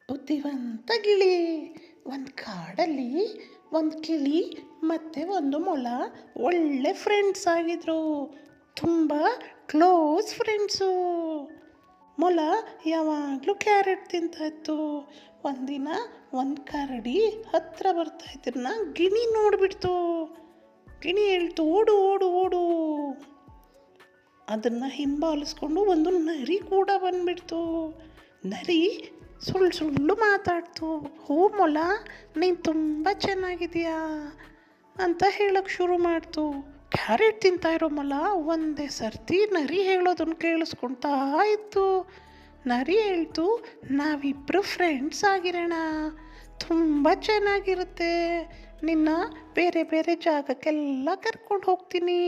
ಬುದ್ಧಿವಂತ ಗಿಳಿ. ಒಂದು ಕಾಡಲ್ಲಿ ಒಂದು ಗಿಳಿ ಮತ್ತು ಒಂದು ಮೊಲ ಒಳ್ಳೆ ಫ್ರೆಂಡ್ಸ್ ಆಗಿದ್ರು. ತುಂಬ ಕ್ಲೋಸ್ ಫ್ರೆಂಡ್ಸು. ಮೊಲ ಯಾವಾಗಲೂ ಕ್ಯಾರೆಟ್ ತಿಂತಾಯಿತ್ತು. ಒಂದಿನ ಒಂದು ಕರಡಿ ಹತ್ತಿರ ಬರ್ತಾಯಿದ್ರನ್ನ ಗಿಣಿ ನೋಡಿಬಿಡ್ತು. ಗಿಣಿ ಹೇಳ್ತು, ಓಡು ಓಡು ಓಡು. ಅದನ್ನು ಹಿಂಬಾಲಿಸ್ಕೊಂಡು ಒಂದು ನರಿ ಕೂಡ ಬಂದುಬಿಡ್ತು. ನರಿ ಸುಳ್ಳು ಸುಳ್ಳು ಮಾತಾಡ್ತು. ಹೋ ಮೊಲ, ನೀನು ತುಂಬ ಚೆನ್ನಾಗಿದೆಯಾ ಅಂತ ಹೇಳೋಕ್ಕೆ ಶುರು ಮಾಡ್ತು. ಕ್ಯಾರೆಟ್ ತಿಂತಾ ಇರೋ ಮೊಲ ಒಂದೇ ಸರ್ತಿ ನರಿ ಹೇಳೋದನ್ನು ಕೇಳಿಸ್ಕೊಳ್ತಾ ಇತ್ತು. ನರಿ ಹೇಳ್ತು, ನಾವಿಬ್ಬರು ಫ್ರೆಂಡ್ಸ್ ಆಗಿರೋಣ, ತುಂಬ ಚೆನ್ನಾಗಿರುತ್ತೆ, ನಿನ್ನ ಬೇರೆ ಬೇರೆ ಜಾಗಕ್ಕೆಲ್ಲ ಕರ್ಕೊಂಡು ಹೋಗ್ತೀನಿ,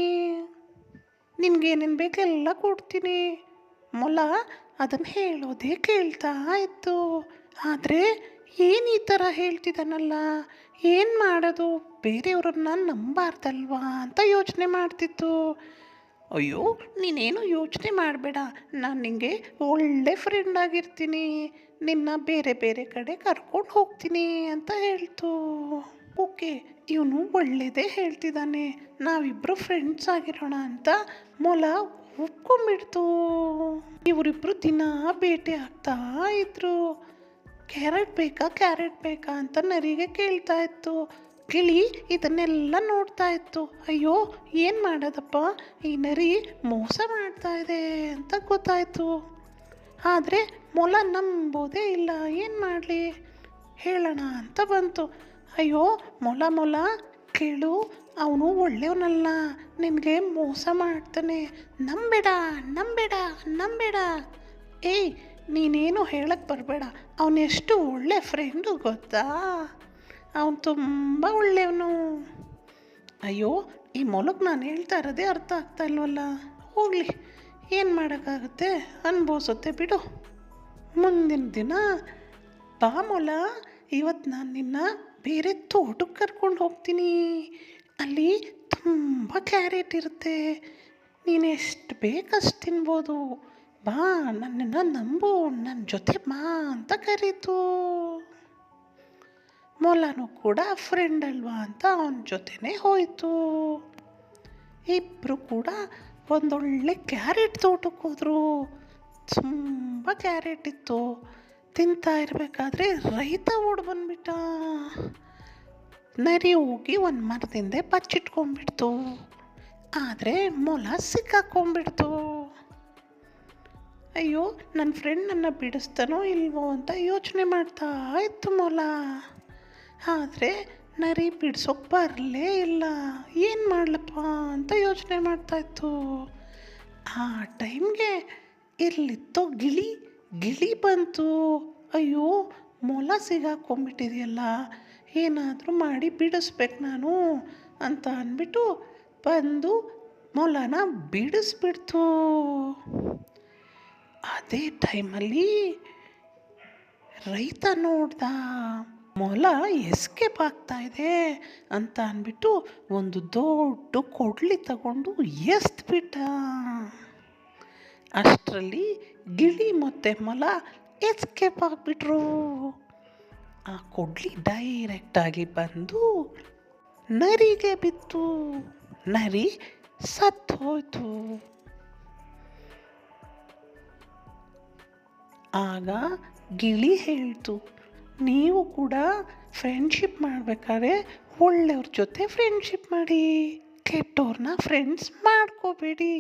ನಿನಗೇನೇನು ಬೇಕೆಲ್ಲ ಕೊಡ್ತೀನಿ. ಮೊಲ ಅದನ್ನು ಹೇಳೋದೇ ಕೇಳ್ತಾ ಇತ್ತು. ಆದರೆ ಏನು ಈ ಥರ ಹೇಳ್ತಿದ್ದಾನಲ್ಲ, ಏನು ಮಾಡೋದು, ಬೇರೆಯವ್ರನ್ನ ನಂಬಾರ್ದಲ್ವಾ ಅಂತ ಯೋಚನೆ ಮಾಡ್ತಿತ್ತು. ಅಯ್ಯೋ, ನೀನೇನು ಯೋಚನೆ ಮಾಡಬೇಡ, ನಾನು ನಿನಗೆ ಒಳ್ಳೆ ಫ್ರೆಂಡ್ ಆಗಿರ್ತೀನಿ, ನಿನ್ನ ಬೇರೆ ಬೇರೆ ಕಡೆ ಕರ್ಕೊಂಡು ಹೋಗ್ತೀನಿ ಅಂತ ಹೇಳ್ತು. ಓಕೆ, ಇವನು ಒಳ್ಳೆಯದೇ ಹೇಳ್ತಿದ್ದಾನೆ, ನಾವಿಬ್ಬರು ಫ್ರೆಂಡ್ಸ್ ಆಗಿರೋಣ ಅಂತ ಮೊಲ ಒಪ್ಕೊಂಡ್ಬಿಡ್ತು. ಇವರಿಬ್ಬರು ದಿನ ಭೇಟಿ ಆಗ್ತಾ ಇದ್ರು. ಕ್ಯಾರೆಟ್ ಬೇಕಾ ಅಂತ ನರಿಗೆ ಕೇಳ್ತಾ ಇತ್ತು. ಗಿಳಿ ಇದನ್ನೆಲ್ಲ ನೋಡ್ತಾ ಇತ್ತು. ಅಯ್ಯೋ, ಏನು ಮಾಡೋದಪ್ಪ, ಈ ನರಿ ಮೋಸ ಮಾಡ್ತಾ ಇದೆ ಅಂತ ಗೊತ್ತಾಯಿತು. ಆದರೆ ಮೊಲ ನಂಬೋದೇ ಇಲ್ಲ. ಏನು ಮಾಡಲಿ, ಹೇಳೋಣ ಅಂತ ಬಂತು. ಅಯ್ಯೋ ಮೊಲ ಕೇಳು, ಅವನು ಒಳ್ಳೆಯವನಲ್ಲ, ನಿನಗೆ ಮೋಸ ಮಾಡ್ತಾನೆ, ನಂಬೇಡ. ಏಯ್, ನೀನೇನು ಹೇಳಕ್ಕೆ ಬರಬೇಡ, ಅವನೆಷ್ಟು ಒಳ್ಳೆ ಫ್ರೆಂಡು ಗೊತ್ತಾ, ಅವನು ತುಂಬ ಒಳ್ಳೆಯವನು. ಅಯ್ಯೋ, ಈ ಮೊಲಕ್ಕೆ ನಾನು ಹೇಳ್ತಾ ಇರೋದೇ ಅರ್ಥ ಆಗ್ತಾ ಇಲ್ವಲ್ಲ. ಹೋಗಲಿ, ಏನು ಮಾಡೋಕ್ಕಾಗುತ್ತೆ, ಅನ್ಭವಿಸುತ್ತೆ ಬಿಡು. ಮುಂದಿನ ದಿನ, ಬಾ ಮೊಲ, ಇವತ್ತು ನಾನು ನಿನ್ನ ಬೇರೆ ತೋಟಕ್ಕೆ ಕರ್ಕೊಂಡು ಹೋಗ್ತೀನಿ, ಅಲ್ಲಿ ತುಂಬ ಕ್ಯಾರೆಟ್ ಇರುತ್ತೆ, ನೀನು ಎಷ್ಟು ಬೇಕಷ್ಟು ತಿನ್ಬೋದು, ಬಾ, ನನ್ನನ್ನು ನಂಬು, ನನ್ನ ಜೊತೆ ಬಾ ಅಂತ ಕರೀತು. ಮೊಲನೂ ಕೂಡ ಫ್ರೆಂಡ್ ಅಲ್ವಾ ಅಂತ ಅವನ ಜೊತೆನೇ ಹೋಯಿತು. ಇಬ್ಬರು ಕೂಡ ಒಂದೊಳ್ಳೆ ಕ್ಯಾರೆಟ್ ತೋಟಕ್ಕೆ ಹೋದರು. ತುಂಬ ಕ್ಯಾರೆಟ್ ಇತ್ತು. ತಿಂತಾ ಇರಬೇಕಾದ್ರೆ ರೈತ ಓಡಿ ಬಂದ್ಬಿಟ್ಟ. ನರಿ ಹೋಗಿ ಒಂದು ಮರದಿಂದ ಬಚ್ಚಿಟ್ಕೊಂಡ್ಬಿಡ್ತು. ಆದರೆ ಮೊಲ ಸಿಕ್ಕಾಕೊಂಡ್ಬಿಡ್ತು. ಅಯ್ಯೋ, ನನ್ನ ಫ್ರೆಂಡ್ ನನ್ನ ಬಿಡಿಸ್ತಾನೋ ಇಲ್ವೋ ಅಂತ ಯೋಚನೆ ಮಾಡ್ತಾ ಇತ್ತು ಮೊಲ. ಆದರೆ ನರಿ ಬಿಡ್ಸೋಕೆ ಬರಲೇ ಇಲ್ಲ. ಏನು ಮಾಡಲಪ್ಪ ಅಂತ ಯೋಚನೆ ಮಾಡ್ತಾಯಿತ್ತು. ಆ ಟೈಮ್ಗೆ ಇರಲಿತ್ತೋ ಗಿಳಿ ಬಂತು. ಅಯ್ಯೋ, ಮೊಲ ಸಿಗಾಕೊಂಡ್ಬಿಟ್ಟಿದೆಯಲ್ಲ, ಏನಾದರೂ ಮಾಡಿ ಬಿಡಿಸ್ಬೇಕು ನಾನು ಅಂತ ಅಂದ್ಬಿಟ್ಟು ಬಂದು ಮೊಲನ ಬಿಡಿಸ್ಬಿಡ್ತು. ಅದೇ ಟೈಮಲ್ಲಿ ರೈತ ನೋಡ್ದ, ಮೊಲ ಎಸ್ಕೇಪ್ ಆಗ್ತಾ ಇದೆ ಅಂತ ಅಂದ್ಬಿಟ್ಟು ಒಂದು ದೊಡ್ಡ ಕೊಡ್ಲಿ ತಗೊಂಡು ಎಸ್ದ್ಬಿಟ್ಟ. ಅಷ್ಟರಲ್ಲಿ ಗಿಳಿ ಮತ್ತು ಮೊಲ ಎಸ್ಕೇಪ್ ಆಗಿಬಿಟ್ರು. ಆ ಕೊಡ್ಲಿ ಡೈರೆಕ್ಟಾಗಿ ಬಂದು ನರಿಗೆ ಬಿತ್ತು. ನರಿ ಸತ್ತು ಹೋಯ್ತು. ಆಗ ಗಿಳಿ ಹೇಳ್ತು, ನೀವು ಕೂಡ ಫ್ರೆಂಡ್ಶಿಪ್ ಮಾಡಬೇಕಾದ್ರೆ ಒಳ್ಳೆಯವ್ರ ಜೊತೆ ಫ್ರೆಂಡ್ಶಿಪ್ ಮಾಡಿ, ಕೆಟ್ಟವ್ರನ್ನ ಫ್ರೆಂಡ್ಸ್ ಮಾಡ್ಕೋಬೇಡಿ.